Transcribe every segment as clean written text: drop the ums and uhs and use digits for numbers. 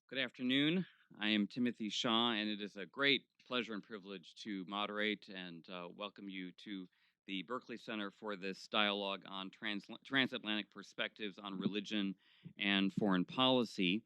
Good afternoon. I am Timothy Shah, and it is a great pleasure and privilege to moderate and welcome you to the Berkley Center for this dialogue on transatlantic perspectives on religion and foreign policy.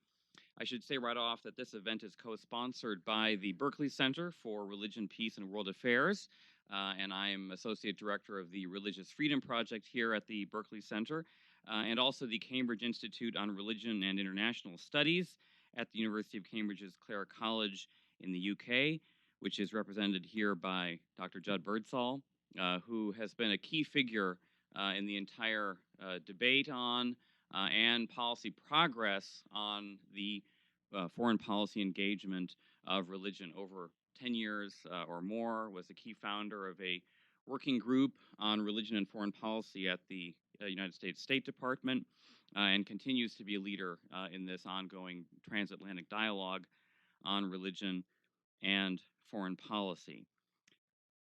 I should say right off that this event is co-sponsored by the Berkley Center for Religion, Peace, and World Affairs, and I am Associate Director of the Religious Freedom Project here at the Berkley Center, and also the Cambridge Institute on Religion and International Studies at the University of Cambridge's Clare College in the UK, which is represented here by Dr. Judd Birdsall, who has been a key figure in the entire debate on and policy progress on the foreign policy engagement of religion over 10 years or more, was a key founder of a working group on religion and foreign policy at the United States State Department, and continues to be a leader in this ongoing transatlantic dialogue on religion and foreign policy.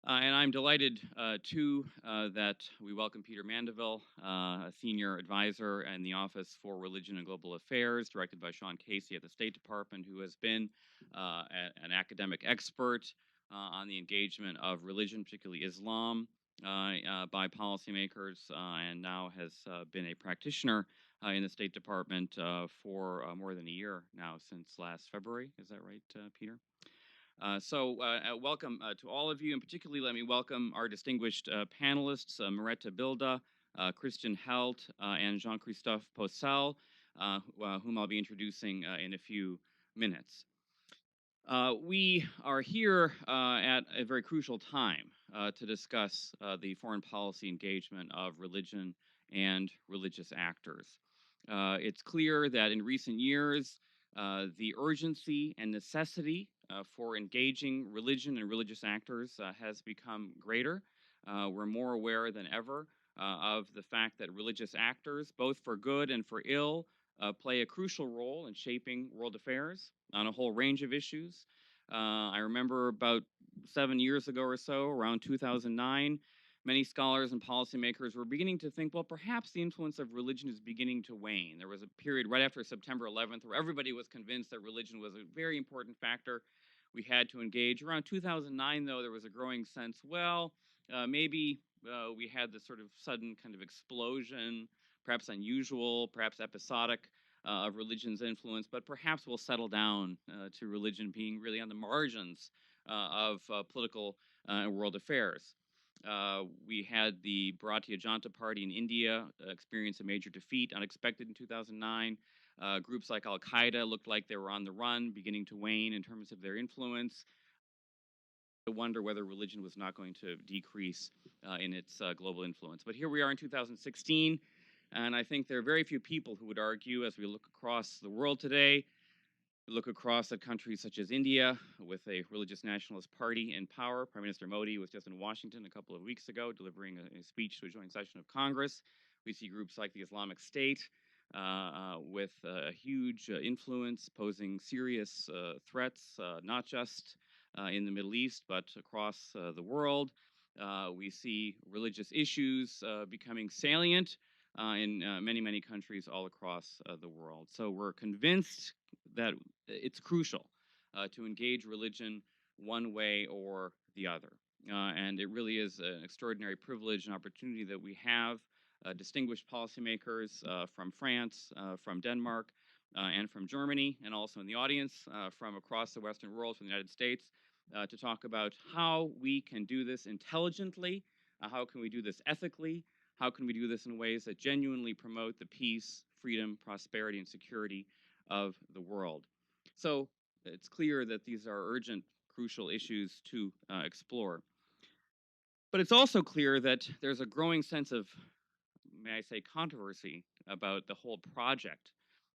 And I'm delighted, too, that we welcome Peter Mandeville, a senior advisor in the Office for Religion and Global Affairs, directed by Sean Casey at the State Department, who has been an academic expert on the engagement of religion, particularly Islam, by policymakers, and now has been a practitioner in the State Department for more than a year now, since last February. Is that right, Peter? Welcome to all of you, and particularly let me welcome our distinguished panelists, Maretta Bilda, Christian Helt, and Jean-Christophe Possel, whom I'll be introducing in a few minutes. We are here at a very crucial time to discuss the foreign policy engagement of religion and religious actors. It's clear that in recent years, the urgency and necessity for engaging religion and religious actors has become greater. We're more aware than ever of the fact that religious actors, both for good and for ill, play a crucial role in shaping world affairs on a whole range of issues. I remember about 7 years ago or so, around 2009, many scholars and policymakers were beginning to think, well, perhaps the influence of religion is beginning to wane. There was a period right after September 11th where everybody was convinced that religion was a very important factor we had to engage. Around 2009, though, there was a growing sense, well, maybe we had this sort of sudden kind of explosion, perhaps unusual, perhaps episodic, of religion's influence, but perhaps we'll settle down to religion being really on the margins of political and world affairs. We had the Bharatiya Janata Party in India experience a major defeat, unexpected in 2009. Groups like Al-Qaeda looked like they were on the run, beginning to wane in terms of their influence. I wonder whether religion was not going to decrease in its global influence. But here we are in 2016, and I think there are very few people who would argue, as we look across the world today, we look across at countries such as India with a religious nationalist party in power. Prime Minister Modi was just in Washington a couple of weeks ago delivering a speech to a joint session of Congress. We see groups like the Islamic State with a huge influence, posing serious threats, not just in the Middle East, but across the world. We see religious issues becoming salient in many, many countries all across the world. So we're convinced that it's crucial to engage religion one way or the other. And it really is an extraordinary privilege and opportunity that we have distinguished policymakers from France, from Denmark, and from Germany, and also in the audience from across the Western world, from the United States, to talk about how we can do this intelligently, how can we do this ethically, how can we do this in ways that genuinely promote the peace, freedom, prosperity, and security of the world. So it's clear that these are urgent, crucial issues to explore. But it's also clear that there's a growing sense of, may I say, controversy about the whole project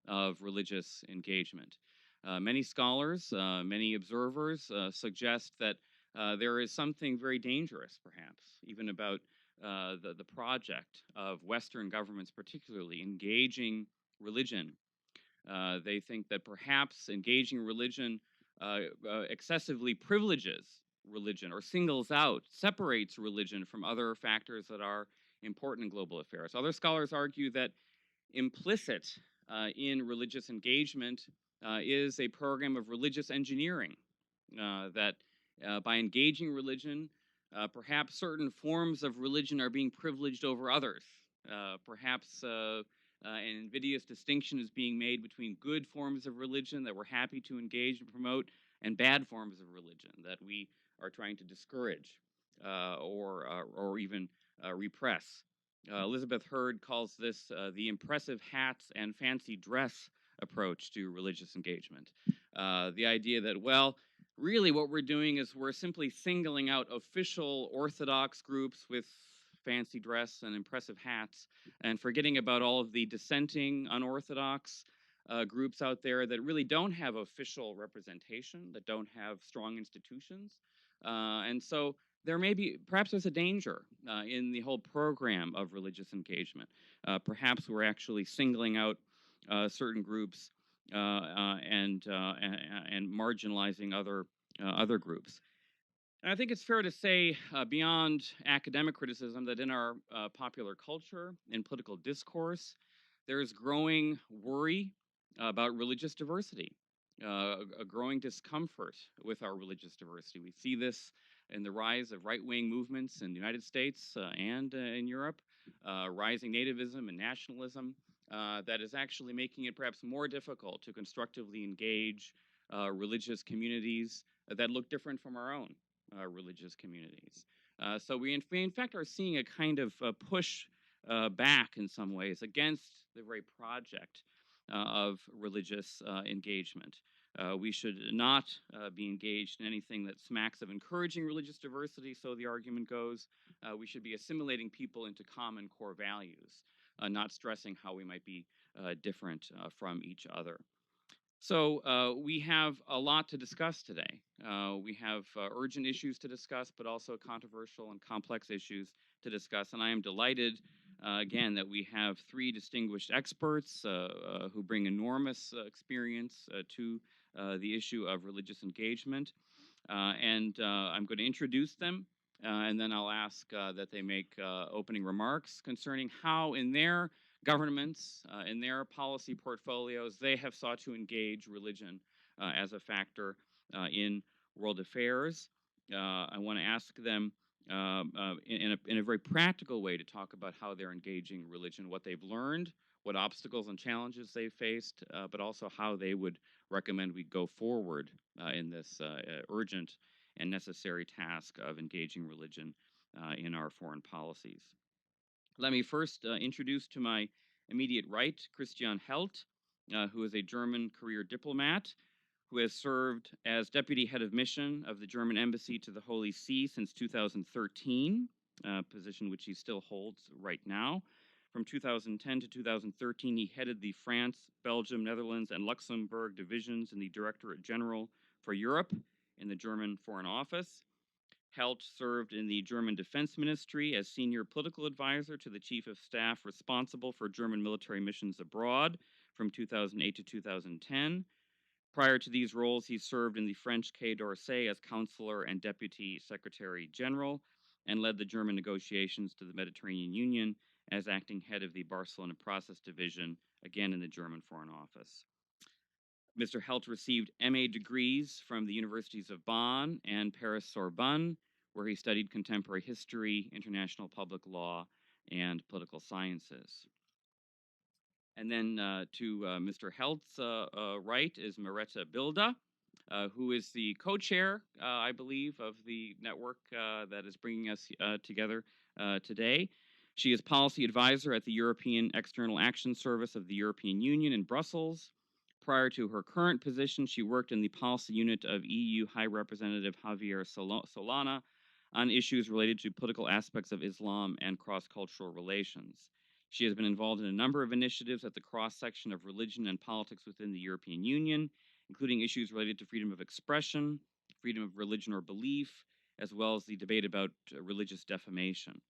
of religious engagement. Many scholars, many observers suggest that there is something very dangerous, perhaps, even about the project of Western governments, particularly engaging religion. They think that perhaps engaging religion excessively privileges religion or singles out, separates religion from other factors that are important in global affairs. Other scholars argue that implicit in religious engagement is a program of religious engineering that by engaging religion, perhaps certain forms of religion are being privileged over others. Perhaps an invidious distinction is being made between good forms of religion that we're happy to engage and promote and bad forms of religion that we are trying to discourage or even repress. Elizabeth Hurd calls this the impressive hats and fancy dress approach to religious engagement. The idea that, well, really what we're doing is we're simply singling out official Orthodox groups with fancy dress and impressive hats and forgetting about all of the dissenting, unorthodox groups out there that really don't have official representation, that don't have strong institutions. And so there may be, perhaps there's a danger in the whole program of religious engagement. Perhaps we're actually singling out certain groups and marginalizing other groups. And I think it's fair to say, beyond academic criticism, that in our popular culture, in political discourse, there is growing worry about religious diversity, a growing discomfort with our religious diversity. We see this in the rise of right-wing movements in the United States and in Europe, rising nativism and nationalism that is actually making it perhaps more difficult to constructively engage religious communities that look different from our own religious communities. So we in fact are seeing a kind of push back in some ways against the very project of religious engagement. We should not be engaged in anything that smacks of encouraging religious diversity, so the argument goes. We should be assimilating people into common core values, not stressing how we might be different from each other. So we have a lot to discuss today. We have urgent issues to discuss, but also controversial and complex issues to discuss. And I am delighted, again, that we have three distinguished experts who bring enormous experience to the issue of religious engagement. And I'm going to introduce them, and then I'll ask that they make opening remarks concerning how, in their governments, in their policy portfolios, they have sought to engage religion as a factor in world affairs. I want to ask them in a very practical way to talk about how they're engaging religion, what they've learned, what obstacles and challenges they've faced, but also how they would recommend we go forward in this urgent and necessary task of engaging religion in our foreign policies. Let me first introduce to my immediate right Christian Helt, who is a German career diplomat who has served as deputy head of mission of the German embassy to the Holy See since 2013, a position which he still holds right now. From 2010 to 2013, he headed the France, Belgium, Netherlands, and Luxembourg divisions in the Directorate General for Europe in the German Foreign Office. Helt served in the German Defense Ministry as senior political advisor to the Chief of Staff responsible for German military missions abroad from 2008 to 2010. Prior to these roles, he served in the French Quai d'Orsay as counselor and deputy secretary general and led the German negotiations to the Mediterranean Union as acting head of the Barcelona Process Division, again in the German Foreign Office. Mr. Helt received MA degrees from the universities of Bonn and Paris Sorbonne, where he studied contemporary history, international public law, and political sciences. And then to Mr. Helt's right is Maretta Bilda, who is the co-chair, I believe, of the network that is bringing us together today. She is policy advisor at the European External Action Service of the European Union in Brussels. Prior to her current position, she worked in the policy unit of EU High Representative Javier Solana on issues related to political aspects of Islam and cross-cultural relations. She has been involved in a number of initiatives at the cross-section of religion and politics within the European Union, including issues related to freedom of expression, freedom of religion or belief, as well as the debate about religious defamation.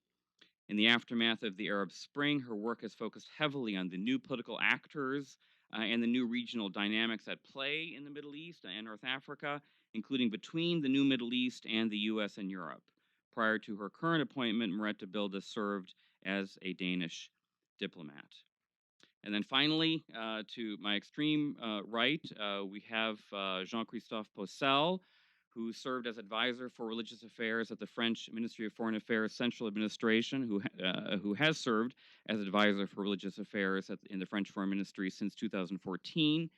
In the aftermath of the Arab Spring, her work has focused heavily on the new political actors and the new regional dynamics at play in the Middle East and North Africa, including between the new Middle East and the US and Europe. Prior to her current appointment, Maretta Bilda served as a Danish diplomat. And then finally, to my extreme right, we have Jean-Christophe Possehl, who served as advisor for religious affairs at the French Ministry of Foreign Affairs Central Administration, who has served as advisor for religious affairs in the French Foreign Ministry since 2014.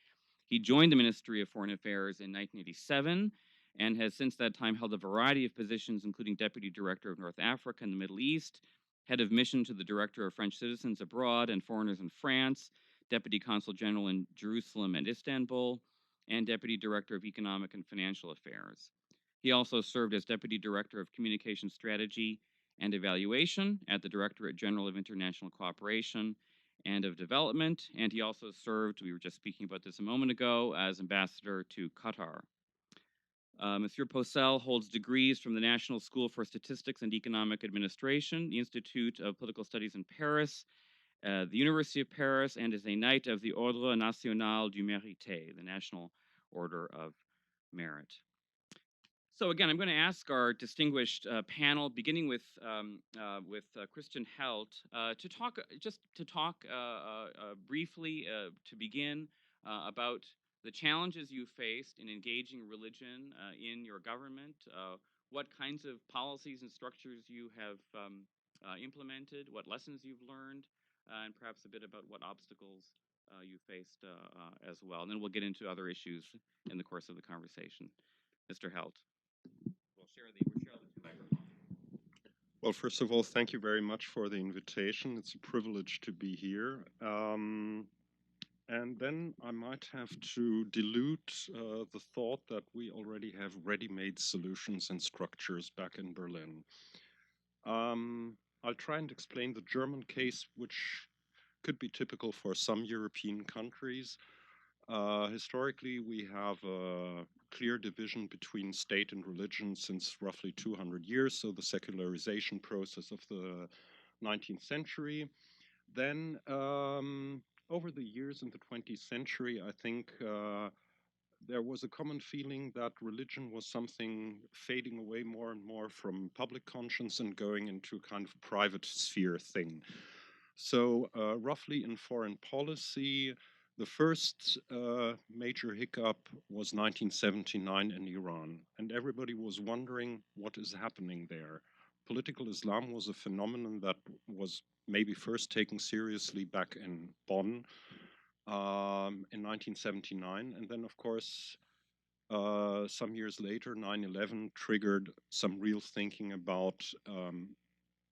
He joined the Ministry of Foreign Affairs in 1987 and has since that time held a variety of positions, including Deputy Director of North Africa and the Middle East, Head of Mission to the Director of French Citizens Abroad and Foreigners in France, Deputy Consul General in Jerusalem and Istanbul, and Deputy Director of Economic and Financial Affairs. He also served as Deputy Director of Communication Strategy and Evaluation at the Directorate General of International Cooperation and of Development, and he also served, we were just speaking about this a moment ago, as ambassador to Qatar. Monsieur Possehl holds degrees from the National School for Statistics and Economic Administration, the Institute of Political Studies in Paris, the University of Paris, and is a Knight of the Ordre National du Mérite, the National Order of Merit. So again, I'm going to ask our distinguished panel, beginning with Christian Helt, to talk briefly to begin about the challenges you faced in engaging religion in your government, what kinds of policies and structures you have implemented, what lessons you've learned, and perhaps a bit about what obstacles you faced as well. And then we'll get into other issues in the course of the conversation. Mr. Helt. We'll share the two microphones. Well, first of all, thank you very much for the invitation. It's a privilege to be here. And then I might have to dilute the thought that we already have ready-made solutions and structures back in Berlin. I'll try and explain the German case, which could be typical for some European countries. Historically, we have a clear division between state and religion since roughly 200 years, so the secularization process of the 19th century. Then, over the years in the 20th century, I think there was a common feeling that religion was something fading away more and more from public conscience and going into kind of private sphere thing. So roughly in foreign policy, the first major hiccup was 1979 in Iran, and everybody was wondering what is happening there. Political Islam was a phenomenon that was maybe first taken seriously back in Bonn in 1979, and then of course some years later, 9/11 triggered some real thinking about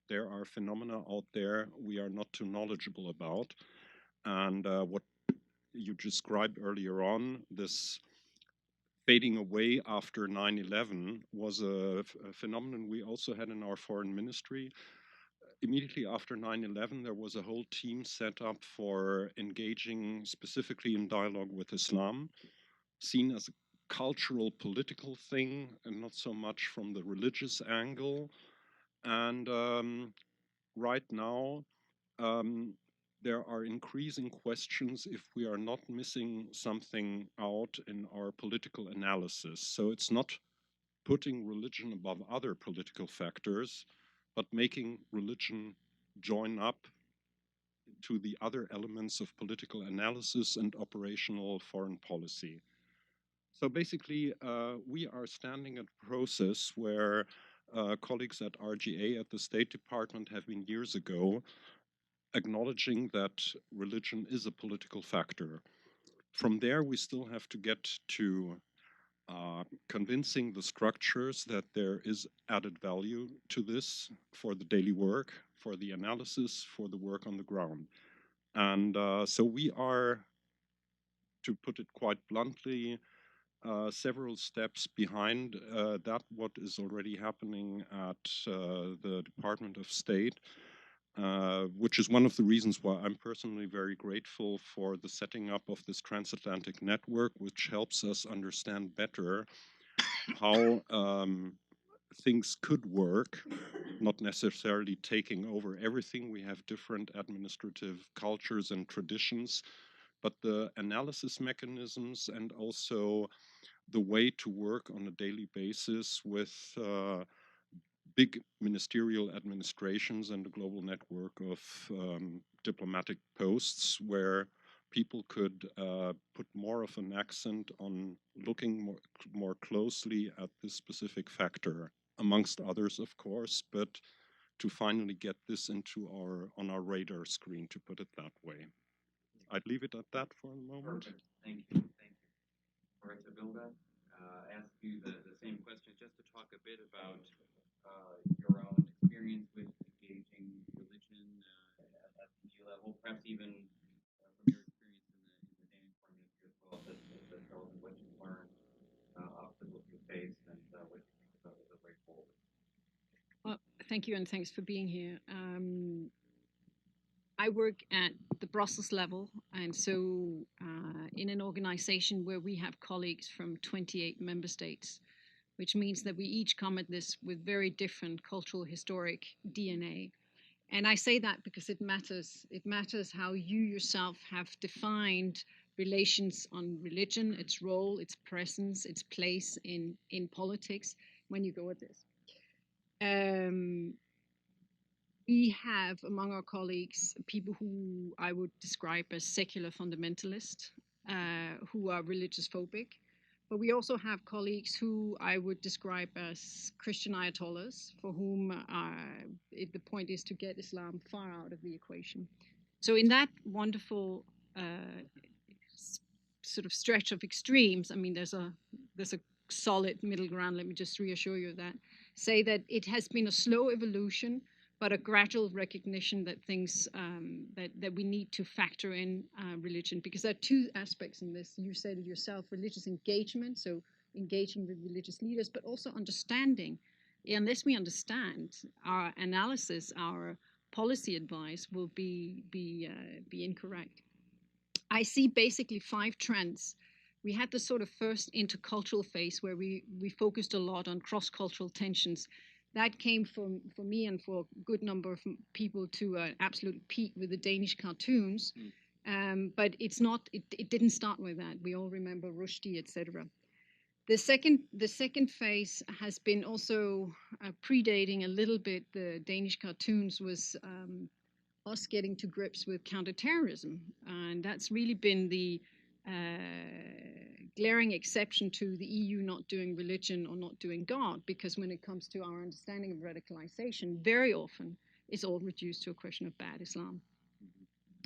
there are phenomena out there we are not too knowledgeable about. And what you described earlier on, this fading away after 9/11 was a phenomenon we also had in our foreign ministry. Immediately after 9/11, there was a whole team set up for engaging specifically in dialogue with Islam, seen as a cultural, political thing, and not so much from the religious angle. And right now, there are increasing questions if we are not missing something out in our political analysis. So it's not putting religion above other political factors, but making religion join up to the other elements of political analysis and operational foreign policy. So basically, we are standing at a process where colleagues at RGA at the State Department have been years ago acknowledging that religion is a political factor. From there, we still have to get to convincing the structures that there is added value to this for the daily work, for the analysis, for the work on the ground. And so we are, to put it quite bluntly, several steps behind that what is already happening at the Department of State, which is one of the reasons why I'm personally very grateful for the setting up of this transatlantic network, which helps us understand better how things could work, not necessarily taking over everything. We have different administrative cultures and traditions, but the analysis mechanisms and also the way to work on a daily basis with big ministerial administrations and a global network of diplomatic posts where people could put more of an accent on looking more closely at this specific factor, amongst others, of course, but to finally get this on our radar screen, to put it that way. I'd leave it at that for a moment. Perfect. Thank you. Thank you. All right, so Bilda, ask you the same question, just to talk a bit about your own experience with engaging religion at the EU level, perhaps even from your experience in the Danish Foreign Ministry as well, just to tell us what you learned, obstacles you faced, and what you think about the way forward. Well, thank you, and thanks for being here. I work at the Brussels level, and so in an organization where we have colleagues from 28 member states, which means that we each come at this with very different cultural, historic DNA. And I say that because it matters. It matters how you yourself have defined relations on religion, its role, its presence, its place in politics when you go at this. We have among our colleagues people who I would describe as secular fundamentalists, who are religious phobic. But we also have colleagues who I would describe as Christian ayatollahs, for whom the point is to get Islam far out of the equation. So in that wonderful sort of stretch of extremes, I mean, there's a solid middle ground. Let me just reassure you of that. Say that it has been a slow evolution, but a gradual recognition that things that we need to factor in religion, because there are two aspects in this. You said it yourself: religious engagement, so engaging with religious leaders, but also understanding. Unless we understand, our analysis, our policy advice will be incorrect. I see basically 5 trends. We had the sort of first intercultural phase where we focused a lot on cross-cultural tensions. That came for me and for a good number of people to an absolute peak with the Danish cartoons. But it didn't start with that. We all remember Rushdie, etc. The second phase has been also predating a little bit the Danish cartoons, was us getting to grips with counterterrorism. And that's really been the glaring exception to the EU not doing religion or not doing God, because when it comes to our understanding of radicalization, very often it's all reduced to a question of bad Islam.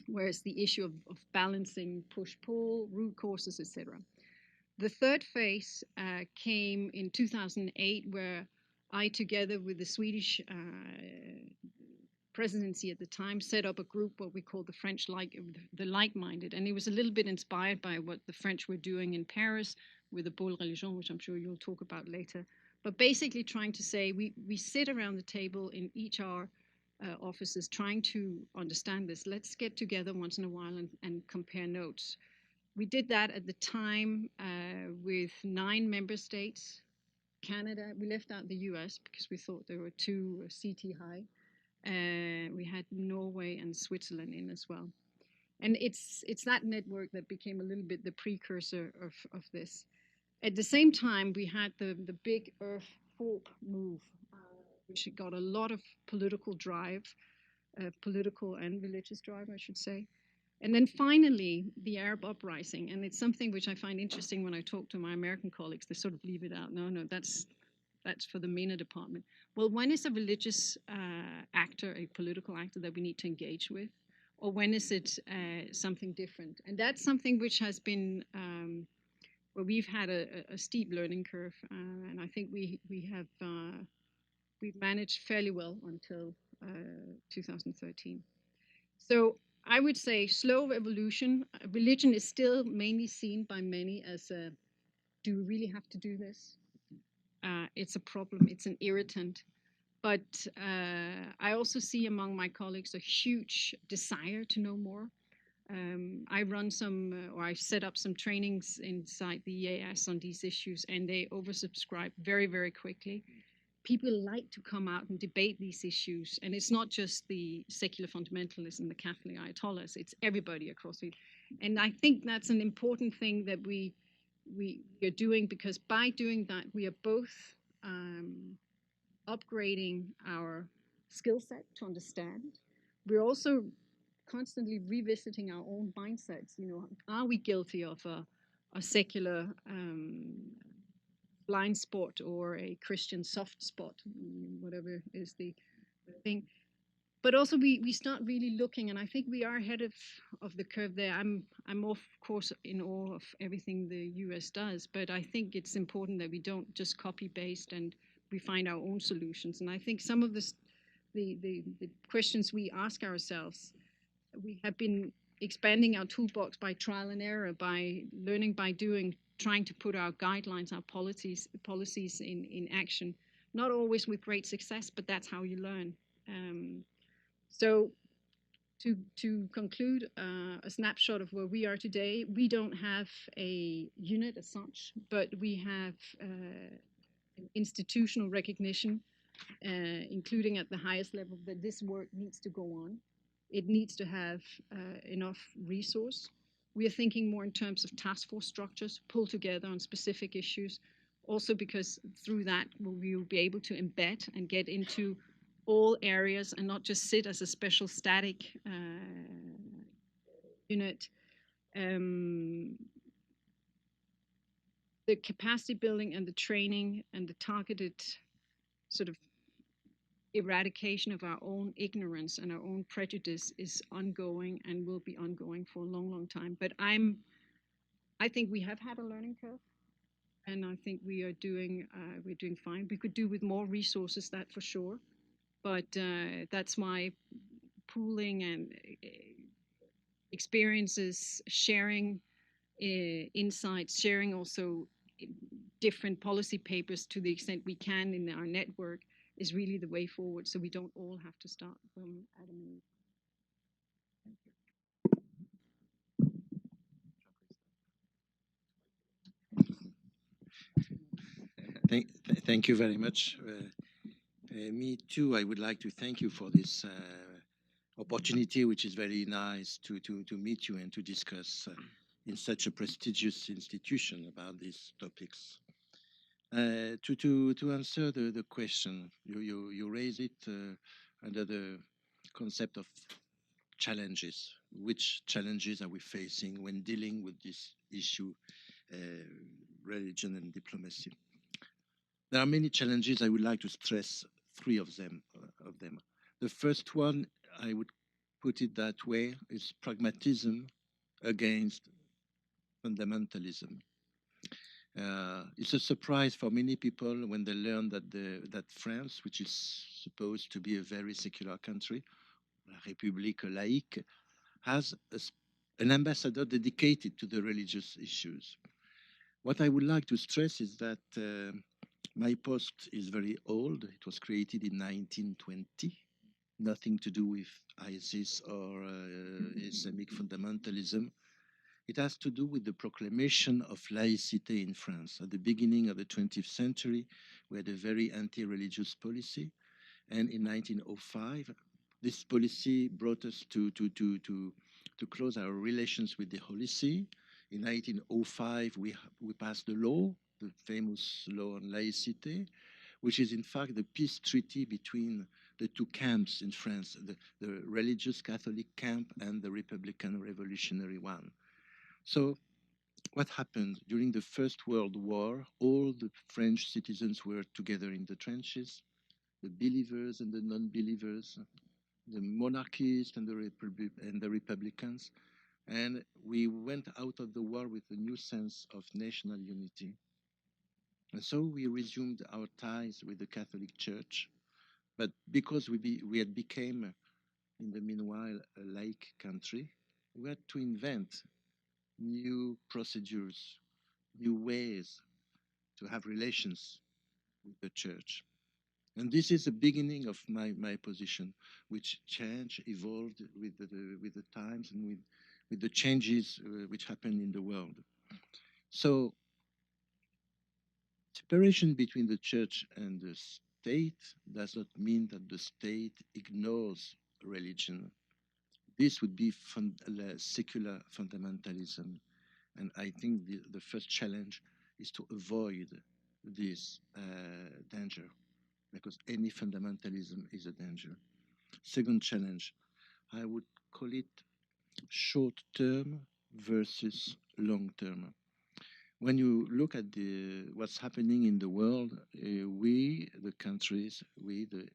Whereas the issue of balancing push-pull, root causes, etc. The third phase came in 2008, where I, together with the Swedish presidency at the time, set up a group, what we call the like-minded, and it was a little bit inspired by what the French were doing in Paris with the Pôle Religion, which I'm sure you'll talk about later. But basically trying to say we sit around the table in each our offices trying to understand this. Let's get together once in a while and compare notes. We did that at the time with 9 member states. Canada, we left out the US because we thought they were too CT high. We had Norway and Switzerland in as well. And it's that network that became a little bit the precursor of this. At the same time, we had the big Earth Fork move, which got a lot of political drive, political and religious drive, I should say. And then finally, the Arab uprising. And it's something which I find interesting when I talk to my American colleagues. They sort of leave it out. No, that's for the MENA department. Well, when is a religious actor a political actor that we need to engage with? Or when is it something different? And that's something which has been, where we've had a steep learning curve. And I think we've managed fairly well until 2013. So I would say slow evolution. Religion is still mainly seen by many as do we really have to do this? It's a problem, it's an irritant. But I also see among my colleagues a huge desire to know more. I run or I set up some trainings inside the EAS on these issues, and they oversubscribe very, very quickly. People like to come out and debate these issues, and it's not just the secular fundamentalists and the Catholic ayatollahs, it's everybody across it. And I think that's an important thing that we are doing, because by doing that, we are both upgrading our skill set to understand. We're also constantly revisiting our own mindsets. You know, are we guilty of a secular blind spot or a Christian soft spot, whatever is the thing? But also we start really looking, and I think we are ahead of the curve there. I'm of course in awe of everything the US does, but I think it's important that we don't just copy paste and we find our own solutions. And I think some of the questions we ask ourselves, we have been expanding our toolbox by trial and error, by learning by doing, trying to put our guidelines, our policies in action. Not always with great success, but that's how you learn. So to conclude, a snapshot of where we are today, we don't have a unit as such, but we have institutional recognition, including at the highest level, that this work needs to go on. It needs to have enough resource. We are thinking more in terms of task force structures, pull together on specific issues, also because through that we will be able to embed and get into all areas and not just sit as a special static unit. The capacity building and the training and the targeted sort of eradication of our own ignorance and our own prejudice is ongoing and will be ongoing for a long, long time. But I think we have had a learning curve, and I think we're doing fine. We could do with more resources, that for sure. But that's why pooling and experiences, sharing insights, sharing also different policy papers to the extent we can in our network is really the way forward, so we don't all have to start from Adam and Eve. Thank you very much. Me too, I would like to thank you for this opportunity, which is very nice to meet you and to discuss in such a prestigious institution about these topics. To answer the question, you raise it under the concept of challenges. Which challenges are we facing when dealing with this issue, religion and diplomacy? There are many challenges. I would like to stress three of them. The first one, I would put it that way, is pragmatism against fundamentalism. It's a surprise for many people when they learn that France, which is supposed to be a very secular country, La République laïque, has an ambassador dedicated to the religious issues. What I would like to stress is that my post is very old. It was created in 1920. Nothing to do with ISIS or Islamic fundamentalism. It has to do with the proclamation of laïcité in France. At the beginning of the 20th century, we had a very anti-religious policy. And in 1905, this policy brought us to close our relations with the Holy See. In 1905, we passed the law, the famous law on laïcité, which is in fact the peace treaty between the two camps in France, the religious Catholic camp and the Republican revolutionary one. So what happened? During the First World War, all the French citizens were together in the trenches, the believers and the non-believers, the monarchists and the Republicans, and we went out of the war with a new sense of national unity. And so we resumed our ties with the Catholic Church, but because we had become, in the meanwhile, a laic country, we had to invent new procedures, new ways to have relations with the Church. And this is the beginning of my position, which changed, evolved with the times and with the changes which happen in the world. So separation between the church and the state does not mean that the state ignores religion. This would be secular fundamentalism. And I think the first challenge is to avoid this danger. because any fundamentalism is a danger. Second challenge, I would call it short term versus long term. When you look at what's happening in the world, we, the countries, we, the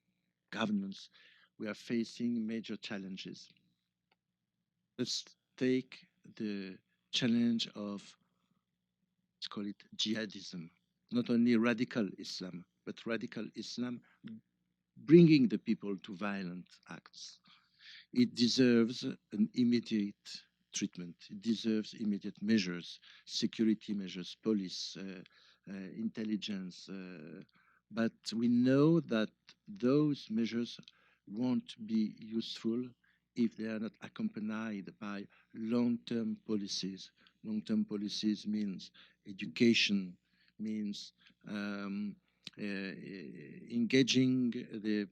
governments, we are facing major challenges. Let's take the challenge of, let's call it jihadism, not only radical Islam, but radical Islam bringing the people to violent acts. It deserves an immediate treatment. It deserves immediate measures, security measures, police, intelligence. But we know that those measures won't be useful if they are not accompanied by long-term policies. Long-term policies means education, means engaging the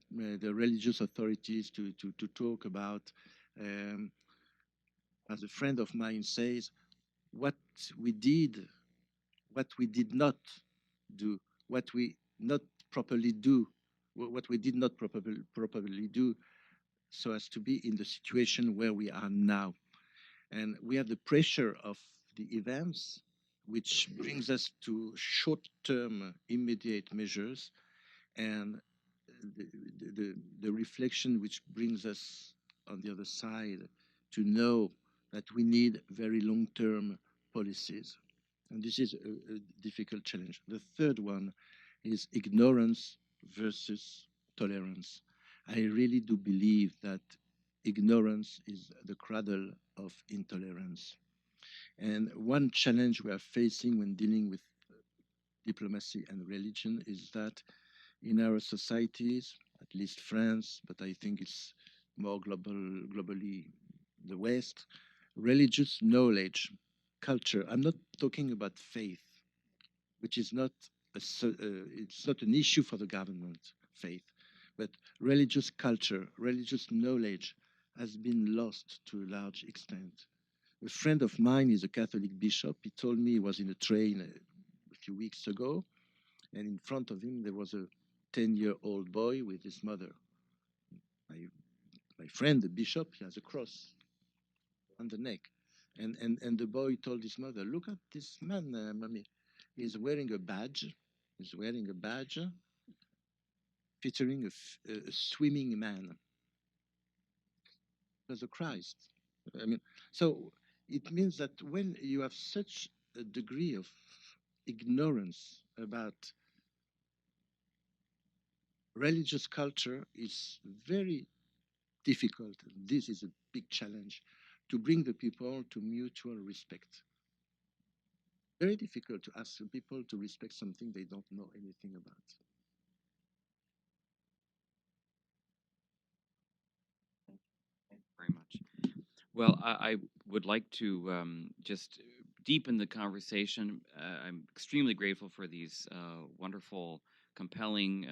religious authorities to talk about, as a friend of mine says, what we did not do, what we not properly do, what we did not properly do, so as to be in the situation where we are now. And we have the pressure of the events, which brings us to short-term immediate measures, and the reflection which brings us on the other side to know that we need very long-term policies. And this is a difficult challenge. The third one is ignorance versus tolerance. I really do believe that ignorance is the cradle of intolerance. And one challenge we are facing when dealing with diplomacy and religion is that in our societies, at least France, but I think it's more globally the West, religious knowledge, culture. I'm not talking about faith, which is not it's not an issue for the government, faith, but religious culture, religious knowledge has been lost to a large extent. A friend of mine is a Catholic bishop. He told me he was in a train a few weeks ago, and in front of him there was a 10-year-old boy with his mother. My friend, the bishop, he has a cross on the neck. And the boy told his mother, look at this man, mommy. He's wearing a badge. He's wearing a badge featuring a swimming man. There's a Christ. I mean, so it means that when you have such a degree of ignorance about religious culture, it's very difficult. This is a big challenge to bring the people to mutual respect. Very difficult to ask people to respect something they don't know anything about. Thank you very much. Well, I would like to just deepen the conversation. I'm extremely grateful for these wonderful, compelling,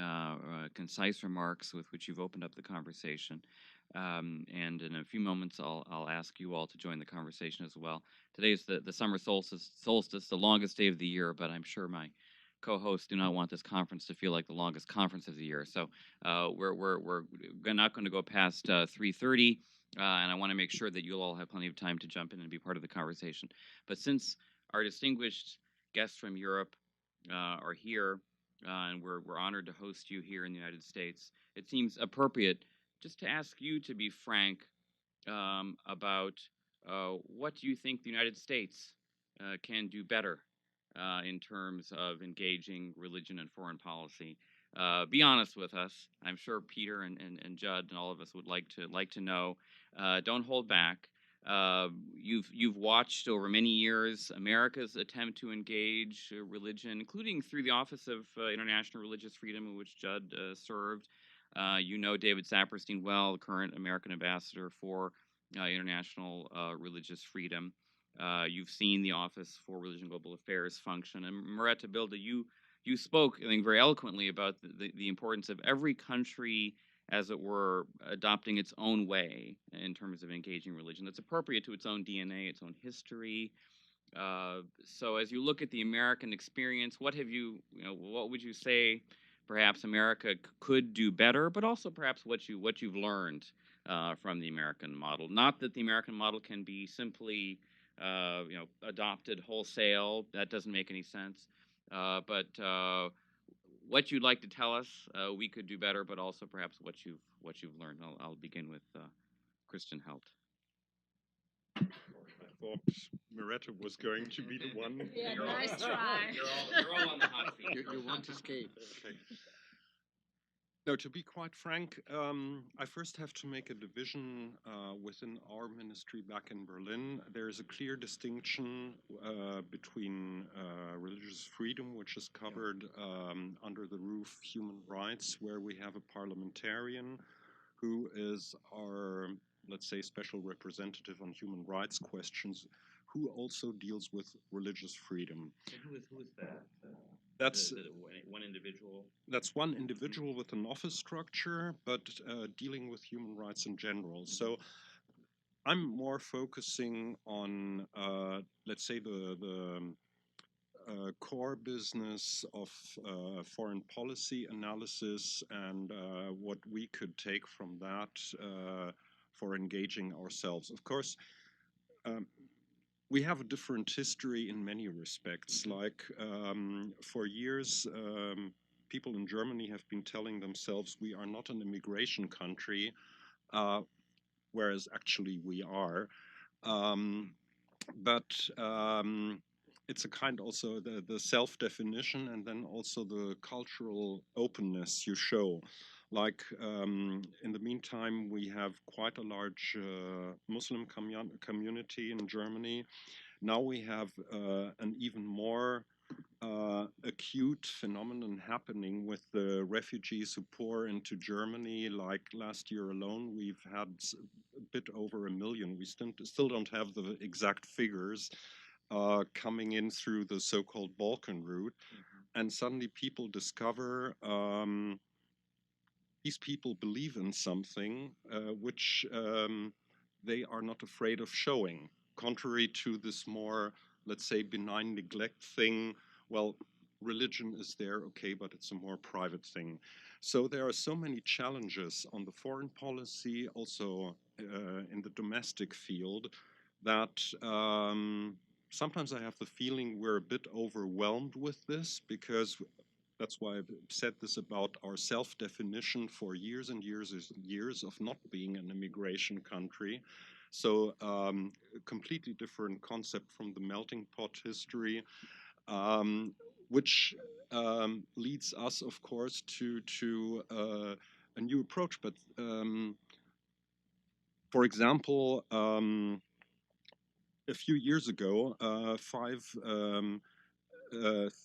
concise remarks with which you've opened up the conversation. And in a few moments, I'll ask you all to join the conversation as well. Today is the summer solstice, the longest day of the year, but I'm sure my co-hosts do not want this conference to feel like the longest conference of the year. So we're not going to go past 3:30. And I want to make sure that you'll all have plenty of time to jump in and be part of the conversation. But since our distinguished guests from Europe are here, and we're honored to host you here in the United States, it seems appropriate just to ask you to be frank about what you think the United States can do better in terms of engaging religion and foreign policy. Be honest with us. I'm sure Peter and Judd and all of us would like to know. Don't hold back. You've watched over many years America's attempt to engage religion, including through the Office of International Religious Freedom, in which Judd served. You know David Saperstein well, the current American ambassador for international religious freedom. You've seen the Office for Religion and Global Affairs function. And Maretta Bilda, you spoke, I think, very eloquently about the importance of every country, as it were, adopting its own way in terms of engaging religion that's appropriate to its own DNA, its own history. So as you look at the American experience, what would you say perhaps America could do better, but also perhaps what you've learned from the American model. Not that the American model can be simply adopted wholesale. That doesn't make any sense. But what you'd like to tell us, we could do better, but also perhaps what you've learned. I'll begin with Christian Helt. I thought Miretta was going to be the one. Yeah, nice try. You're all on the hot seat. You won't escape. Okay. No, to be quite frank, I first have to make a division within our ministry back in Berlin. There is a clear distinction between religious freedom, which is covered under the roof human rights, where we have a parliamentarian who is our, let's say, special representative on human rights questions, who also deals with religious freedom. And who is that? That's one individual. That's one individual with an office structure, but dealing with human rights in general. So I'm more focusing on, let's say, the core business of foreign policy analysis and what we could take from that for engaging ourselves. Of course, we have a different history in many respects. Like for years, people in Germany have been telling themselves we are not an immigration country, whereas actually we are. But it's a kind also the self-definition and then also the cultural openness you show. Like in the meantime, we have quite a large Muslim community in Germany. Now we have an even more acute phenomenon happening with the refugees who pour into Germany. Like last year alone, we've had a bit over 1 million. We still don't have the exact figures coming in through the so-called Balkan route. Mm-hmm. And suddenly people discover these people believe in something which they are not afraid of showing, contrary to this more, let's say, benign neglect thing. Well, religion is there, okay, but it's a more private thing. So there are so many challenges on the foreign policy, also in the domestic field, that sometimes I have the feeling we're a bit overwhelmed with this, because that's why I've said this about our self-definition for years and years and years of not being an immigration country. So a completely different concept from the melting pot history, which leads us, of course, to a new approach. But for example, a few years ago, 5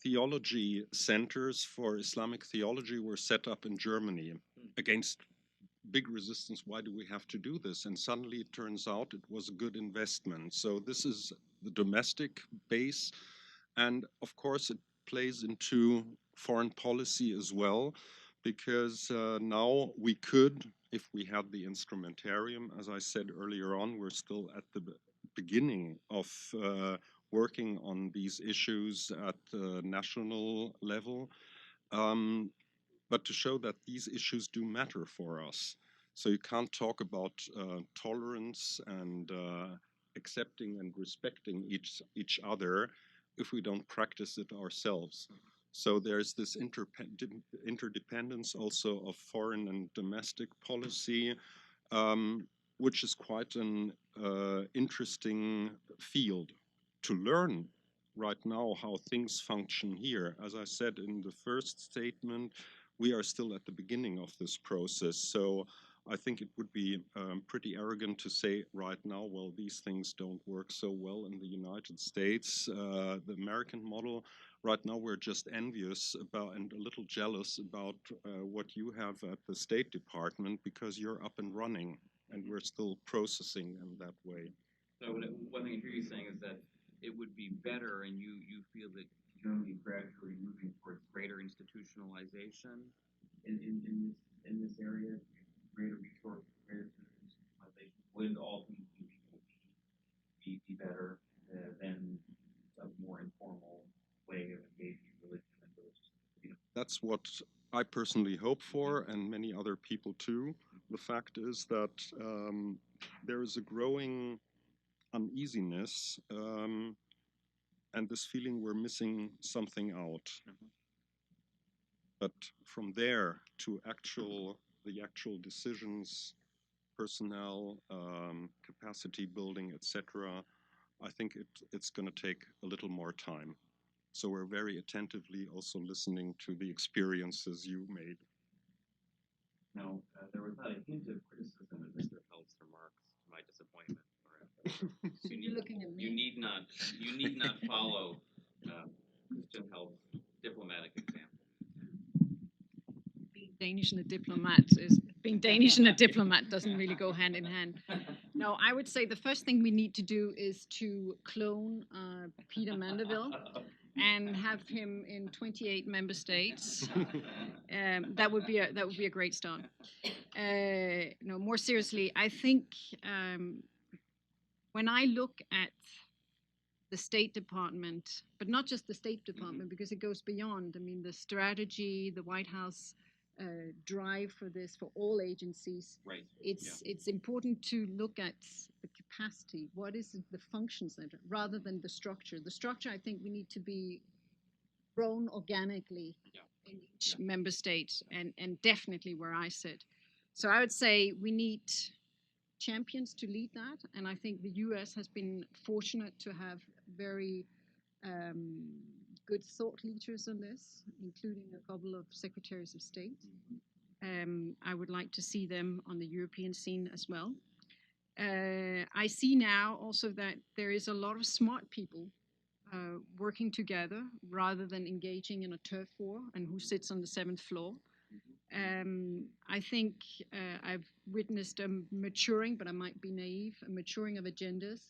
theology centers for Islamic theology were set up in Germany against big resistance. Why do we have to do this? And suddenly it turns out it was a good investment. So this is the domestic base. And of course, it plays into foreign policy as well, because now we could, if we had the instrumentarium, as I said earlier on, we're still at the beginning of working on these issues at the national level, but to show that these issues do matter for us. So you can't talk about tolerance and accepting and respecting each other if we don't practice it ourselves. So there's this interdependence also of foreign and domestic policy, which is quite an interesting field to learn right now how things function here. As I said in the first statement, we are still at the beginning of this process. So I think it would be pretty arrogant to say right now, well, these things don't work so well in the United States. The American model, right now we're just envious about and a little jealous about what you have at the State Department, because you're up and running and we're still processing in that way. So one thing I hear you saying is that it would be better, and you feel that Germany is gradually moving towards greater institutionalization in this area, greater institutionalization. Would all things be better than a more informal way of engaging religion and those? That's what I personally hope for, and many other people too. The fact is that there is a growing uneasiness and this feeling we're missing something out. But from there to the actual decisions, personnel, capacity building, etc., I think it's going to take a little more time. So we're very attentively also listening to the experiences you made. No, there was not a hint of criticism in Mr. Helt's remarks, to my disappointment. So You're looking at me. You need not follow Christian Helt's diplomatic example. Being Danish and a diplomat is being Danish and a diplomat doesn't really go hand in hand. No, I would say the first thing we need to do is to clone Peter Mandeville and have him in 28 member states. That would be a great start. No, more seriously, I think when I look at the State Department, but not just the State Department, because it goes beyond. I mean, the strategy, the White House drive for this for all agencies. Right. It's important to look at the capacity. What is the function center rather than the structure? The structure, I think, we need to be grown organically in each member state, and definitely where I sit. So I would say we need champions to lead that, and I think the U.S. has been fortunate to have very good thought leaders on this, including a couple of secretaries of state. I would like to see them on the European scene as well. I see now also that there is a lot of smart people working together rather than engaging in a turf war and who sits on the 7th floor. I think I've witnessed a maturing, but I might be naive, a maturing of agendas.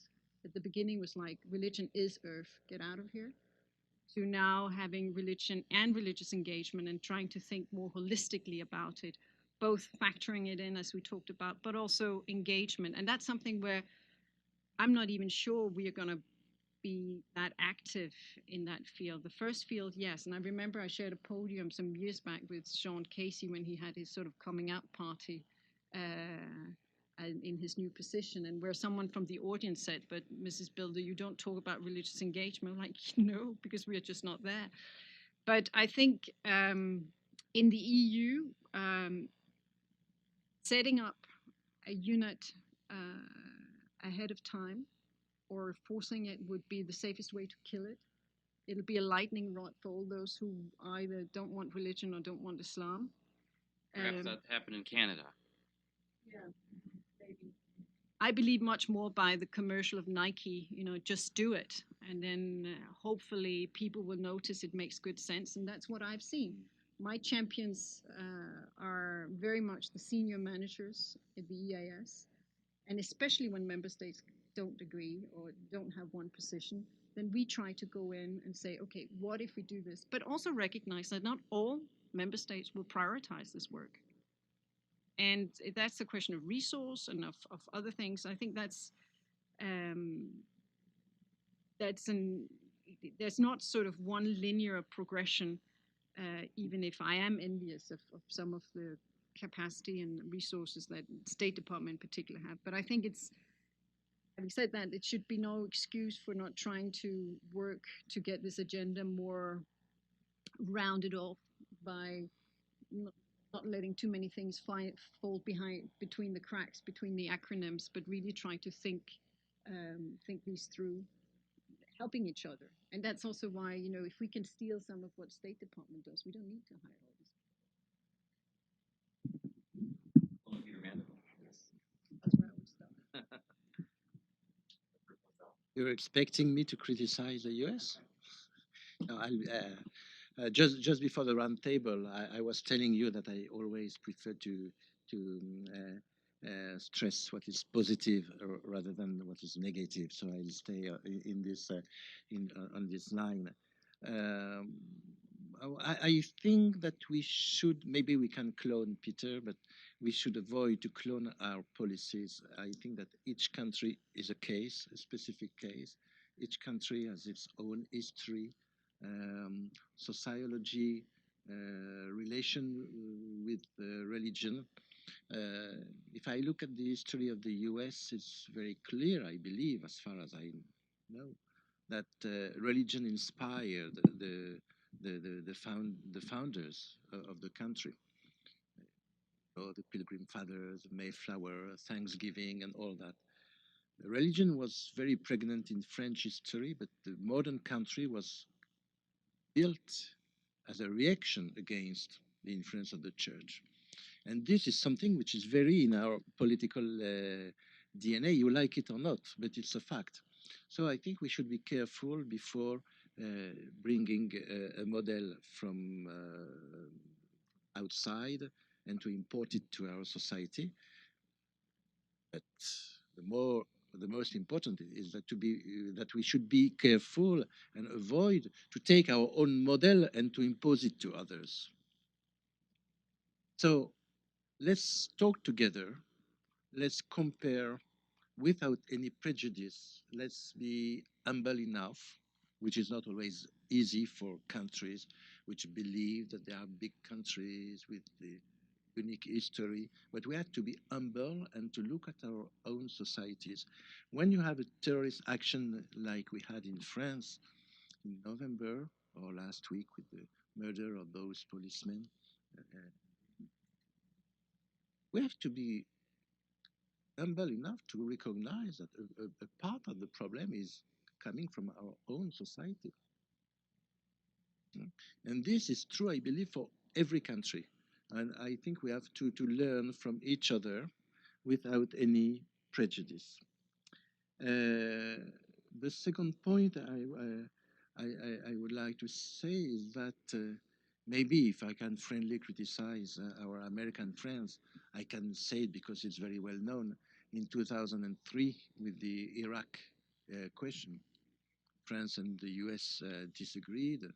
At the beginning was like, religion is earth, get out of here. To now having religion and religious engagement and trying to think more holistically about it, both factoring it in as we talked about, but also engagement. And that's something where I'm not even sure we are going to be that active in that field. The first field, yes. And I remember I shared a podium some years back with Sean Casey when he had his sort of coming out party in his new position, and where someone from the audience said, but Mrs. Bilder, you don't talk about religious engagement. I'm like, no, because we are just not there. But I think in the EU, setting up a unit ahead of time or forcing it would be the safest way to kill it. It'll be a lightning rod for all those who either don't want religion or don't want Islam. Perhaps that happened in Canada. Yeah, maybe. I believe much more by the commercial of Nike, just do it. And then hopefully people will notice it makes good sense. And that's what I've seen. My champions are very much the senior managers at the EIS. And especially when member states don't agree or don't have one position, then we try to go in and say, okay, what if we do this? But also recognize that not all member states will prioritize this work. And that's a question of resource and of other things. I think there's not sort of one linear progression, even if I am envious of some of the capacity and resources that State Department in particular have. But I think having said that, it should be no excuse for not trying to work to get this agenda more rounded off by not letting too many things fall between the cracks, between the acronyms, but really trying to think these through, helping each other. And that's also why, if we can steal some of what State Department does, we don't need to hire all these people. Peter Mandeville. Yes, that's where I would start. You're expecting me to criticize the US? No, just before the round table, I was telling you that I always prefer to stress what is positive rather than what is negative. So I'll stay in this on this line. I think that maybe we can clone Peter, but we should avoid to clone our policies. I think that each country is a case, a specific case. Each country has its own history, sociology, relation with religion. If I look at the history of the US, it's very clear, I believe, as far as I know, that religion inspired the founders of the country. The Pilgrim Fathers, Mayflower, Thanksgiving, and all that. The religion was very pregnant in French history, but the modern country was built as a reaction against the influence of the church. And this is something which is very in our political DNA, you like it or not, but it's a fact. So I think we should be careful before bringing a model from outside and to import it to our society. But the most important is that we should be careful and avoid to take our own model and to impose it to others. So let's talk together. Let's compare without any prejudice. Let's be humble enough, which is not always easy for countries which believe that they are big countries with the unique history, but we have to be humble and to look at our own societies. When you have a terrorist action like we had in France in November or last week with the murder of those policemen, we have to be humble enough to recognize that a part of the problem is coming from our own society. And this is true, I believe, for every country. And I think we have to learn from each other without any prejudice. The second point I would like to say is that maybe if I can friendly criticize our American friends, I can say it because it's very well known. In 2003, with the Iraq question, France and the US disagreed.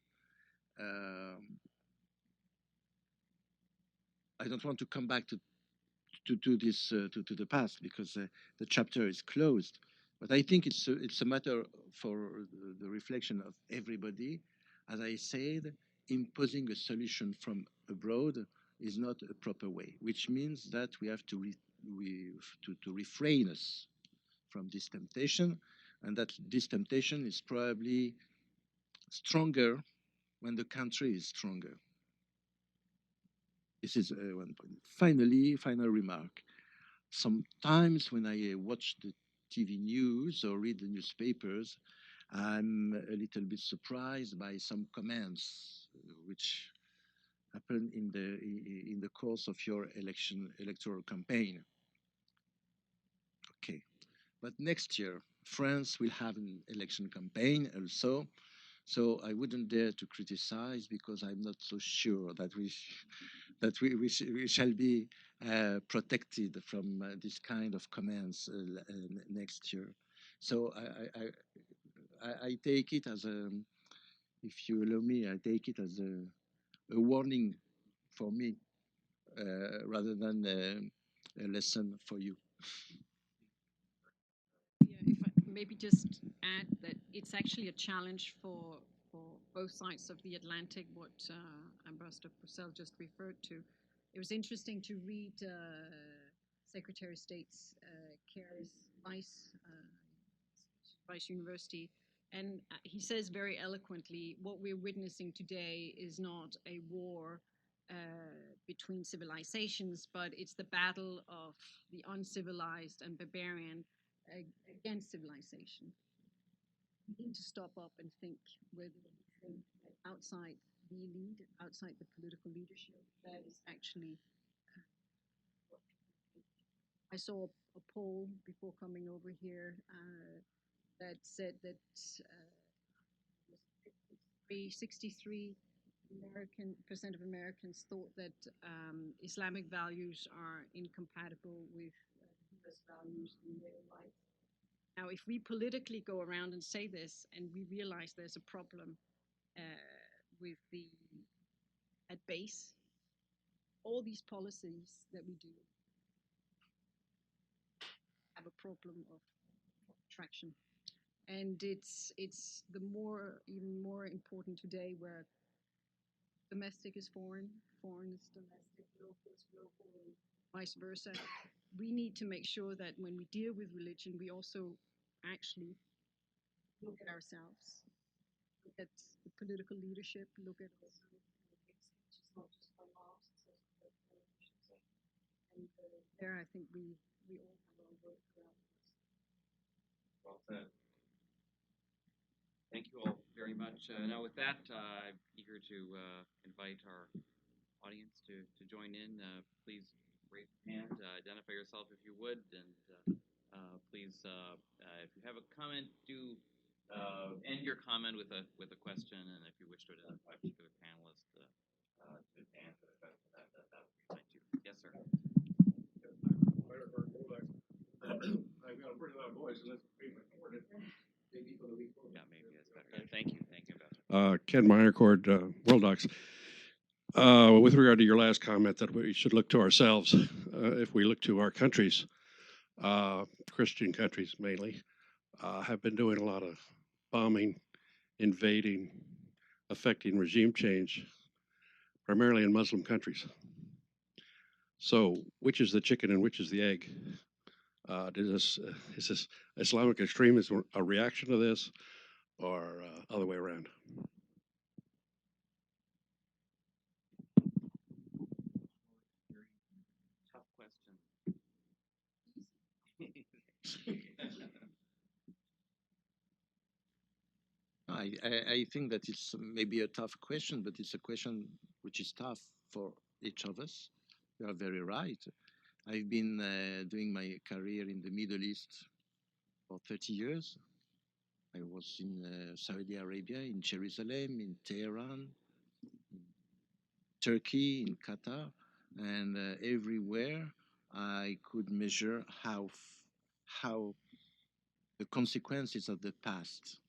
I don't want to come back to the past because the chapter is closed. But I think it's a matter for the reflection of everybody. As I said, imposing a solution from abroad is not a proper way, which means that we have to refrain us from this temptation, and that this temptation is probably stronger when the country is stronger. This is one point. Finally, final remark. Sometimes when I watch the TV news or read the newspapers, I'm a little bit surprised by some comments which happen in the course of your electoral campaign. Okay, but next year France will have an election campaign also, so I wouldn't dare to criticize because I'm not so sure that we shall be protected from this kind of comments next year. So I take it as if you allow me, I take it as a warning for me rather than a lesson for you. Yeah, if I maybe just add that it's actually a challenge for both sides of the Atlantic, what Ambassador Purcell just referred to. It was interesting to read Secretary of State's Kerr's Rice University, and he says very eloquently, what we're witnessing today is not a war between civilizations, but it's the battle of the uncivilized and barbarian against civilization. We need to stop up and think whether we think outside the elite, outside the political leadership, that is actually. I saw a poll before coming over here that said that 63% of Americans thought that Islamic values are incompatible with US values in their life. Now, if we politically go around and say this, and we realize there's a problem with at base, all these policies that we do have a problem of traction. And it's even more important today, where domestic is foreign, foreign is domestic, local is local, and vice versa. We need to make sure that when we deal with religion, we also actually look at ourselves, look at the political leadership, look at also it's not just our laws, it's also the politicians. And there, I think we all have our work around this. Well said. Thank you all very much. Now, with that, I'm eager to invite our audience to join in. Please raise your hand, identify yourself if you would, and please, if you have a comment, do end your comment with a question, and if you wish to identify a particular panelist to answer the question, that would be fine too. Yes, sir. I've got a pretty loud voice, and that's being recorded. Maybe for the week. Yeah, maybe that's better. Yeah, thank you, Ken Meyercord, World Docs. With regard to your last comment that we should look to ourselves, if we look to our countries, Christian countries mainly, have been doing a lot of bombing, invading, affecting regime change, primarily in Muslim countries. So, which is the chicken and which is the egg? Is this Islamic extremism a reaction to this, or other way around? Tough question. I think that it's maybe a tough question, but it's a question which is tough for each of us. You are very right. I've been doing my career in the Middle East for 30 years. I was in Saudi Arabia, in Jerusalem, in Tehran, in Turkey, in Qatar, and everywhere I could measure how the consequences of the past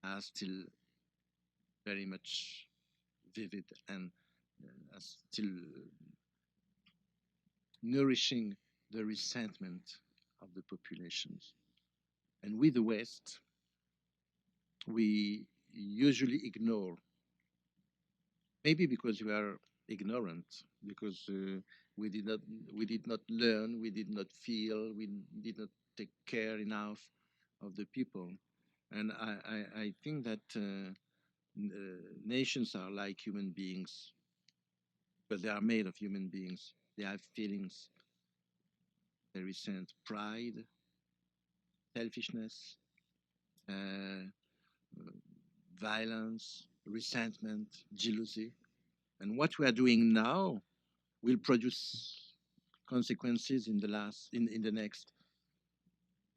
are still very much vivid and are still nourishing the resentment of the populations. And with the West, we usually ignore, maybe because we are ignorant, because we did not learn, we did not feel, we did not take care enough of the people. And I think that nations are like human beings, but they are made of human beings. They have feelings. They resent pride, selfishness, violence, resentment, jealousy. And what we are doing now will produce consequences in the next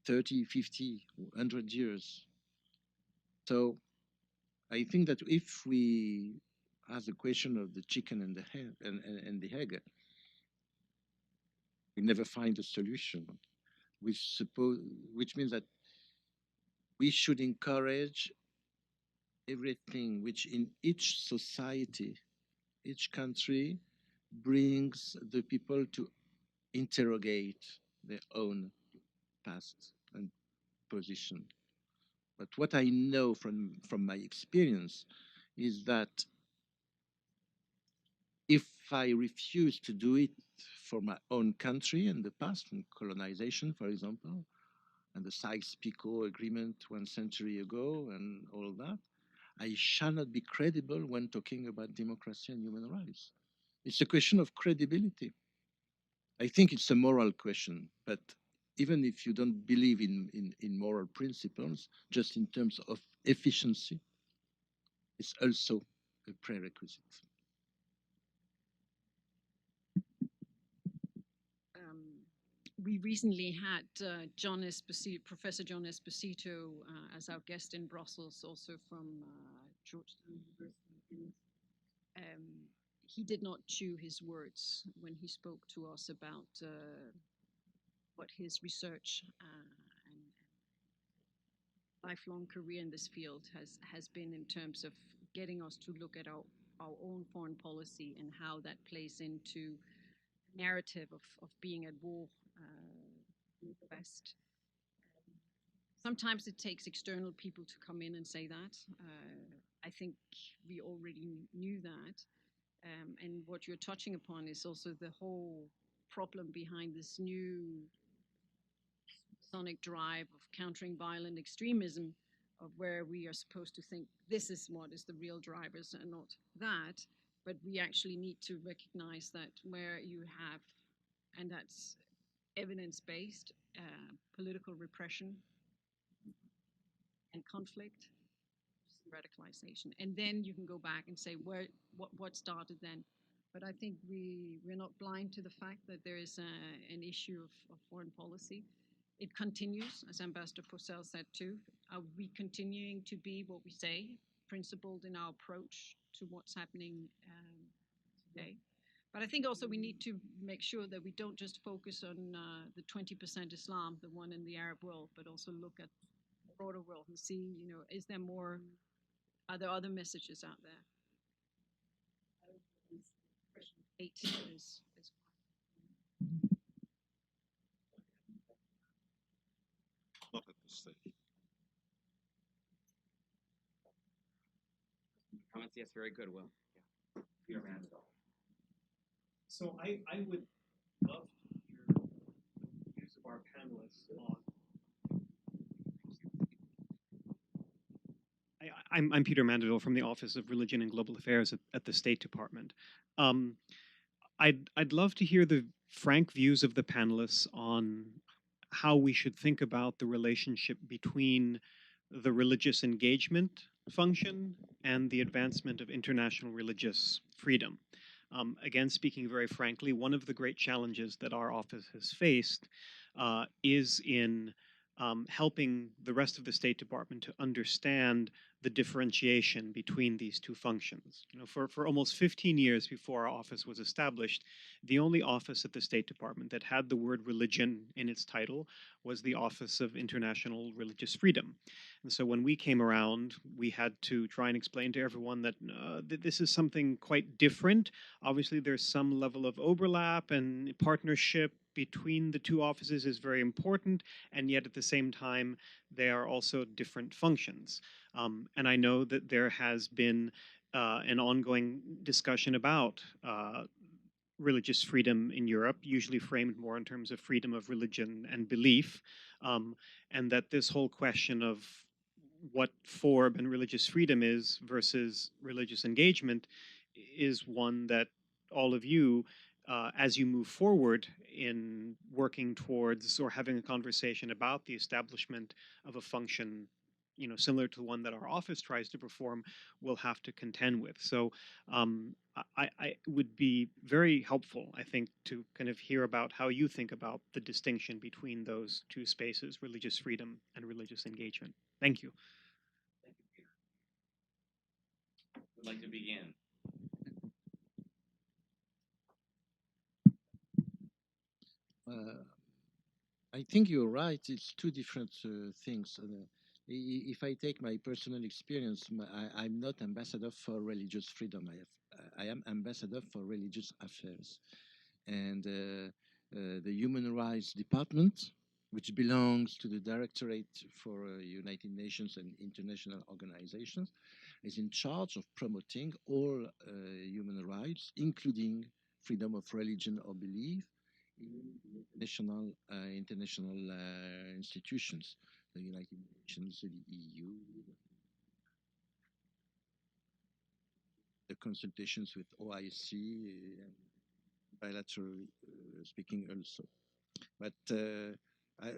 30, 50, 100 years. So I think that if we ask the question of the chicken and the egg, we never find a solution, which means that we should encourage everything which in each society, each country, brings the people to interrogate their own past and position. But what I know from my experience is that if I refuse to do it for my own country in the past, in colonization, for example, and the Sykes-Picot Agreement 1 century ago and all that, I shall not be credible when talking about democracy and human rights. It's a question of credibility. I think it's a moral question, but even if you don't believe in moral principles, just in terms of efficiency, it's also a prerequisite. We recently had Professor John Esposito as our guest in Brussels, also from Georgetown University. He did not chew his words when he spoke to us about what his research and lifelong career in this field has been in terms of getting us to look at our own foreign policy and how that plays into narrative of being at war with the West. Sometimes it takes external people to come in and say that, I think we already knew that. And what you're touching upon is also the whole problem behind this new sonic drive of countering violent extremism, of where we are supposed to think this is what is the real drivers and not that. But we actually need to recognize that where you have, and that's evidence-based, political repression and conflict, radicalization, and then you can go back and say what started then. But I think we're not blind to the fact that there is an issue of foreign policy. It continues, as Ambassador Possehl said too. Are we continuing to be what we say, principled in our approach to what's happening today? But I think also we need to make sure that we don't just focus on the 20% Islam, the one in the Arab world, but also look at the broader world and see, is there more, are there other messages out there? Question 8 is Not at this stage. Comments? Yes, very good. Well, yeah. Peter Mansell. So I would love to hear the views of our panelists on. I'm Peter Mandeville from the Office of Religion and Global Affairs at the State Department. I'd love to hear the frank views of the panelists on how we should think about the relationship between the religious engagement function and the advancement of international religious freedom. Again, speaking very frankly, one of the great challenges that our office has faced is in helping the rest of the State Department to understand the differentiation between these two functions. For almost 15 years before our office was established, the only office at the State Department that had the word religion in its title was the Office of International Religious Freedom. And so when we came around, we had to try and explain to everyone that this is something quite different. Obviously, there's some level of overlap, and partnership between the two offices is very important, and yet at the same time, they are also different functions. And I know that there has been an ongoing discussion about religious freedom in Europe, usually framed more in terms of freedom of religion and belief, and that this whole question of what FORB and religious freedom is versus religious engagement is one that all of you, as you move forward in working towards or having a conversation about the establishment of a function, similar to the one that our office tries to perform, will have to contend with. So I would be very helpful, I think, to kind of hear about how you think about the distinction between those two spaces, religious freedom and religious engagement. Thank you. Thank you, Peter. Would like to begin. I think you're right. It's two different things. If I take my personal experience, I'm not ambassador for religious freedom. I am ambassador for religious affairs, and the Human Rights Department, which belongs to the Directorate for United Nations and international organizations, is in charge of promoting all human rights, including freedom of religion or belief, in international institutions, the United Nations, the EU, the consultations with OIC, and bilateral speaking also. But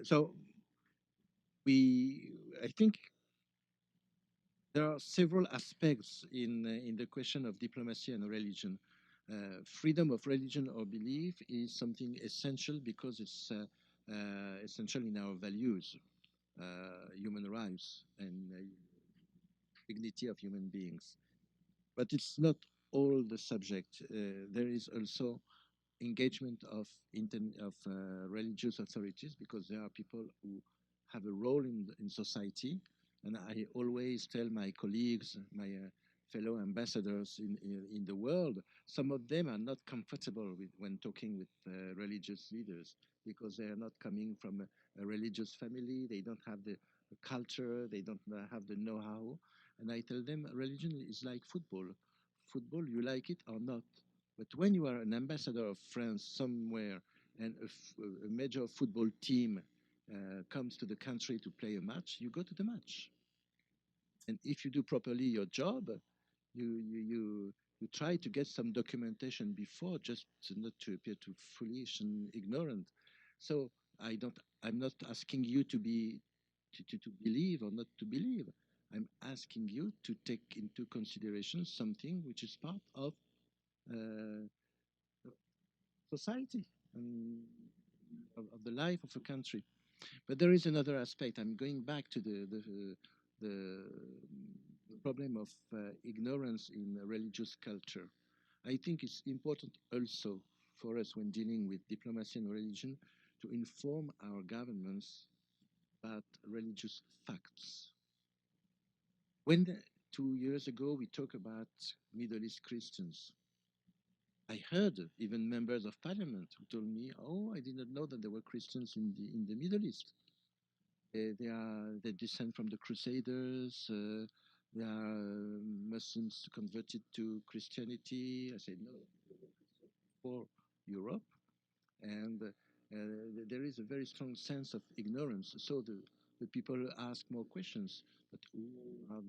so I think there are several aspects in the question of diplomacy and religion. Freedom of religion or belief is something essential because it's essential in our values, human rights and dignity of human beings. But it's not all the subject. There is also engagement of religious authorities, because there are people who have a role in society. And I always tell my colleagues, my fellow ambassadors in the world, some of them are not comfortable when talking with religious leaders, because they are not coming from a religious family, they don't have the culture, they don't have the know-how. And I tell them religion is like football. Football, you like it or not. But when you are an ambassador of France somewhere and a major football team comes to the country to play a match, you go to the match. And if you do properly your job, you try to get some documentation before, just not to appear too foolish and ignorant. So I'm not asking you to believe or not to believe. I'm asking you to take into consideration something which is part of uh, society and of the life of a country. But there is another aspect. I'm going back to the problem of ignorance in religious culture. I think it's important also for us when dealing with diplomacy and religion to inform our governments about religious facts. When 2 years ago we talked about Middle East Christians, I heard even members of parliament who told me, "Oh, I did not know that there were Christians in the Middle East. They descend from the Crusaders. They are Muslims converted to Christianity." I said, "No, for Europe, and there is a very strong sense of ignorance. So the people ask more questions. But who are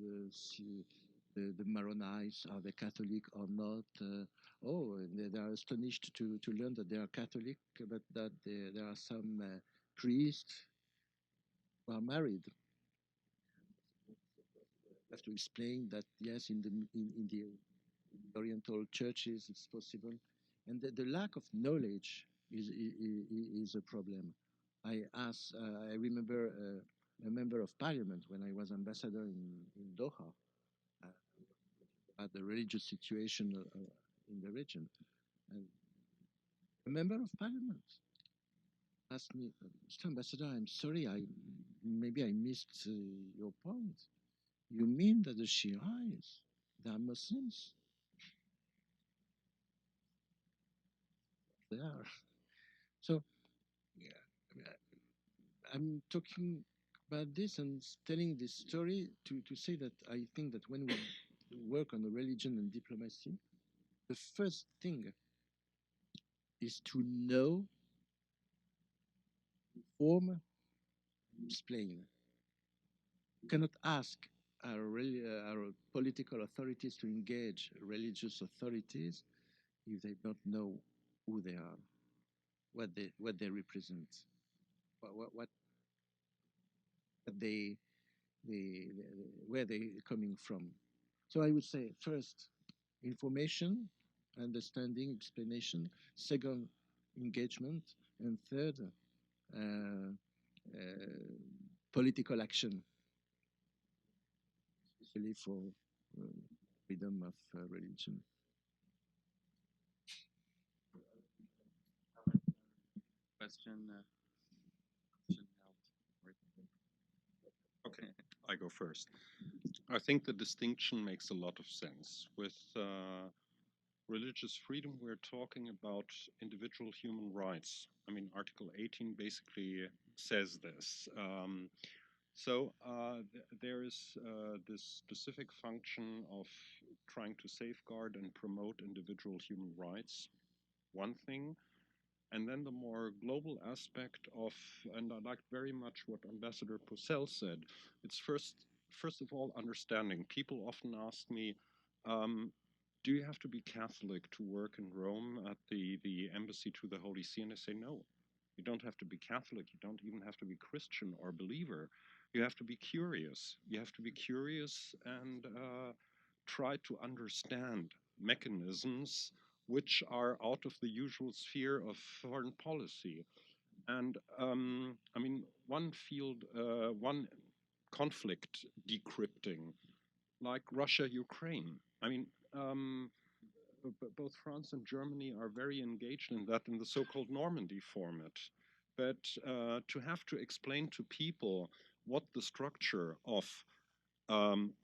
the Maronites? Are they Catholic or not? They are astonished to learn that they are Catholic, but that there are some priests who are married. I have to explain that yes, in the Oriental churches it's possible, and the lack of knowledge is a problem. I remember a member of parliament when I was ambassador in Doha about the religious situation in the region, and a member of parliament asked me, "Mr. Ambassador, I'm sorry, maybe I missed your point. You mean that the Shiites, they are Muslims?" They are. So yeah, I'm talking about this and telling this story to say that I think that when we work on the religion and diplomacy, the first thing is to know, inform, explain. You cannot ask our political authorities to engage religious authorities if they don't know who they are, what they represent, what they where they're coming from. So I would say first, information, understanding, explanation. Second, engagement, and third, uh, political action, especially for uh, freedom of religion. Question. Okay, I go first. I think the distinction makes a lot of sense. With religious freedom, we're talking about individual human rights. I mean, Article 18 basically says this. There is this specific function of trying to safeguard and promote individual human rights, one thing. And then the more global aspect of, and I liked very much what Ambassador Purcell said, it's first of all, understanding. People often ask me, do you have to be Catholic to work in Rome at the embassy to the Holy See? And I say, no, you don't have to be Catholic. You don't even have to be Christian or believer. You have to be curious. You have to be curious and try to understand mechanisms which are out of the usual sphere of foreign policy. And I mean, one field, one conflict decrypting, like Russia-Ukraine. I mean, both France and Germany are very engaged in that in the so-called Normandy format. But to have to explain to people what the structure of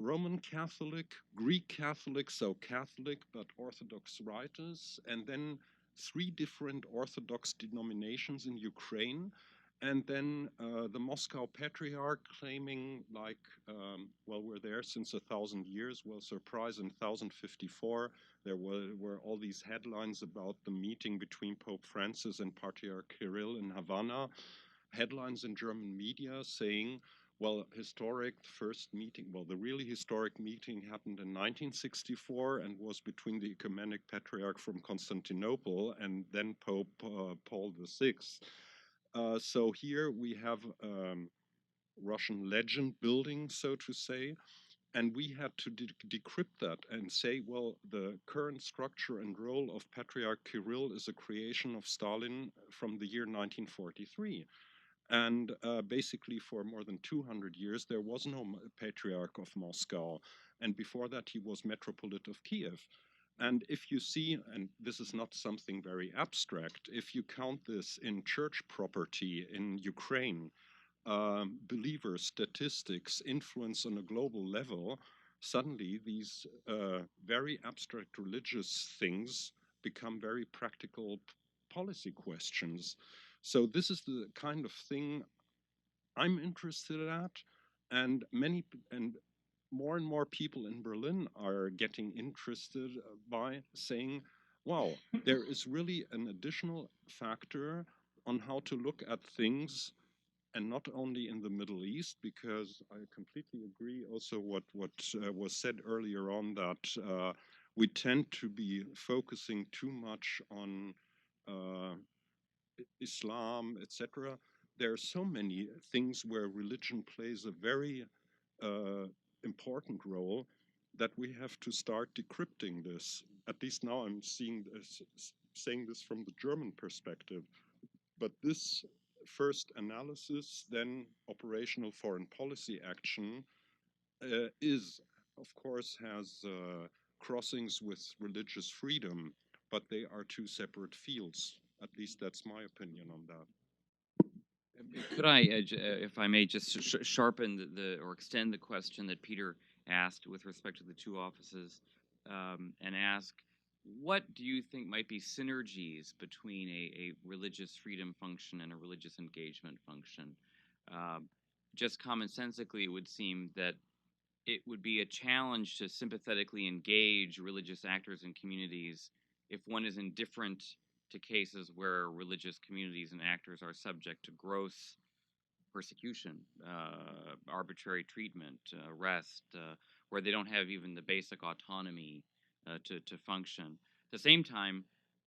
Roman Catholic, Greek Catholic, so Catholic but Orthodox writers, and then 3 different Orthodox denominations in Ukraine, And then the Moscow Patriarch claiming like, well, we're there since 1,000 years. Well, surprise, in 1054, there were all these headlines about the meeting between Pope Francis and Patriarch Kirill in Havana. Headlines in German media saying, well, historic first meeting, well, the really historic meeting happened in 1964 and was between the Ecumenic Patriarch from Constantinople and then Pope Paul VI. So here we have Russian legend building, so to say, and we had to decrypt that and say, well, the current structure and role of Patriarch Kirill is a creation of Stalin from the year 1943. And basically, for more than 200 years, there was no Patriarch of Moscow. And before that, he was Metropolitan of Kiev. And if you see, and this is not something very abstract, if you count this in church property in Ukraine, believers, statistics, influence on a global level, suddenly these very abstract religious things become very practical policy questions. So this is the kind of thing I'm interested at, and more and more people in Berlin are getting interested by saying, wow, there is really an additional factor on how to look at things, and not only in the Middle East, because I completely agree also what was said earlier on, that we tend to be focusing too much on Islam, etc. There are so many things where religion plays a very important role that we have to start decrypting this. At least now I'm seeing this, saying this from the German perspective. But this first analysis, then operational foreign policy action, is, of course, has crossings with religious freedom, but they are two separate fields. At least that's my opinion on that. Could I, if I may, just sharpen or extend the question that Peter asked with respect to the two offices, and ask, what do you think might be synergies between a religious freedom function and a religious engagement function? Just commonsensically, it would seem that it would be a challenge to sympathetically engage religious actors and communities if one is indifferent to cases where religious communities and actors are subject to gross persecution, arbitrary treatment, arrest, where they don't have even the basic autonomy to function. At the same time,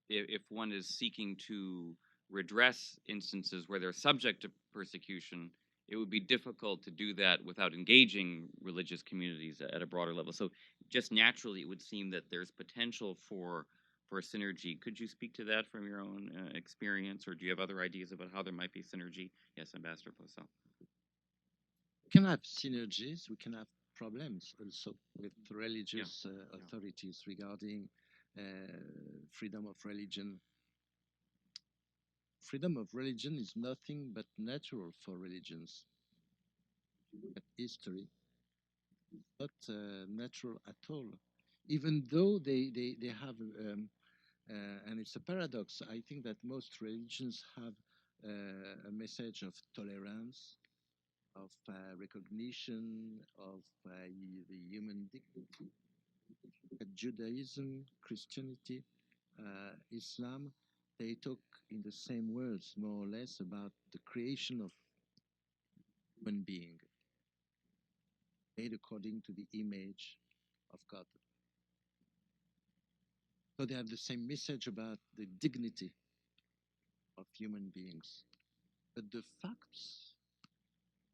if one is seeking to redress instances where they're subject to persecution, it would be difficult to do that without engaging religious communities at a broader level. So just naturally, it would seem that there's potential for synergy. Could you speak to that from your own experience, or do you have other ideas about how there might be synergy? Yes, Ambassador Posel. We can have synergies, we can have problems also with religious authorities regarding freedom of religion. Freedom of religion is nothing but natural for religions. But history is not natural at all, even though they have, and it's a paradox. I think that most religions have a message of tolerance, of recognition of the human dignity. Judaism, Christianity, Islam, they talk in the same words, more or less, about the creation of human being, made according to the image of God. So they have the same message about the dignity of human beings. But the facts,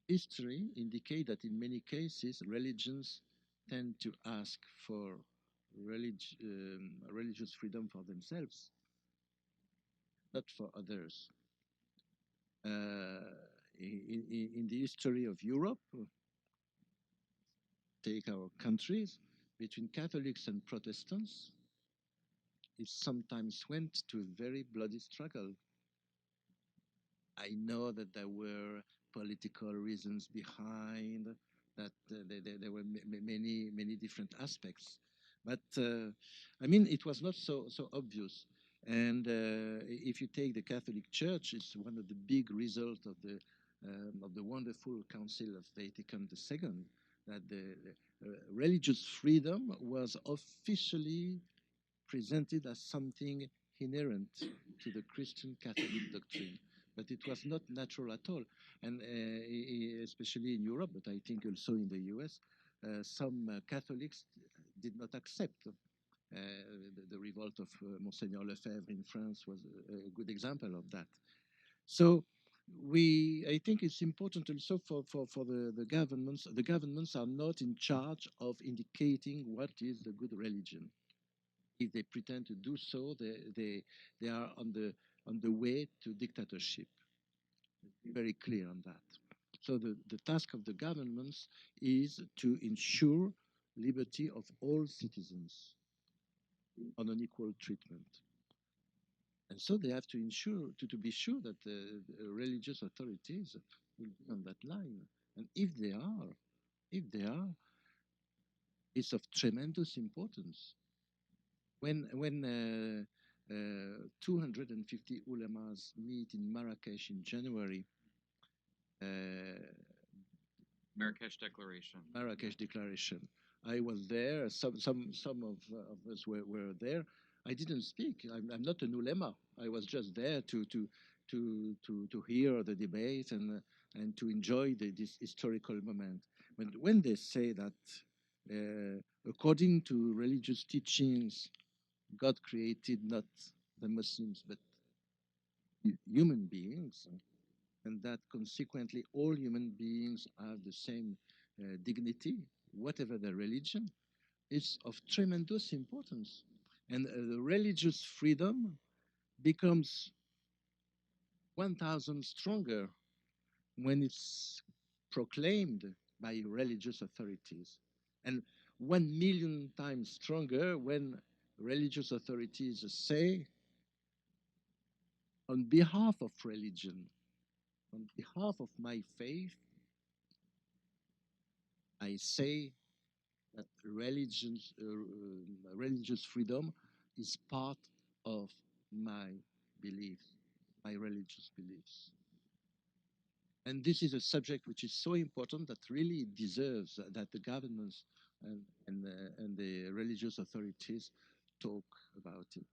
history indicate that in many cases, religions tend to ask for religious freedom for themselves, not for others. In the history of Europe, take our countries, between Catholics and Protestants, it sometimes went to a very bloody struggle. I know that there were political reasons behind, that there were many different aspects. But I mean, it was not so obvious. And if you take the Catholic Church, it's one of the big results of the wonderful Council of Vatican II, that the religious freedom was officially presented as something inherent to the Christian Catholic doctrine. But it was not natural at all. And especially in Europe, but I think also in the US, some Catholics did not accept. The revolt of Monseigneur Lefebvre in France was a good example of that. So I think it's important also for the governments. The governments are not in charge of indicating what is the good religion. If they pretend to do so, they are on the way to dictatorship. Very clear on that. So the task of the governments is to ensure liberty of all citizens on an equal treatment. And so they have to ensure, to be sure that the religious authorities will be on that line. And if they are, it's of tremendous importance. When 250 ulamas meet in Marrakesh in January, Marrakesh Declaration. Marrakesh Declaration. I was there. Some of us were there. I didn't speak. I'm not an ulema. I was just there to hear the debate and to enjoy this historical moment. When they say that according to religious teachings, God created not the Muslims but human beings, and that consequently all human beings have the same dignity, whatever their religion, is of tremendous importance. And the religious freedom becomes 1,000 stronger when it's proclaimed by religious authorities, and 1,000,000 times stronger when religious authorities say, on behalf of religion, on behalf of my faith, I say that religious freedom is part of my beliefs, my religious beliefs. And this is a subject which is so important that really deserves that the governments and the religious authorities talk about it.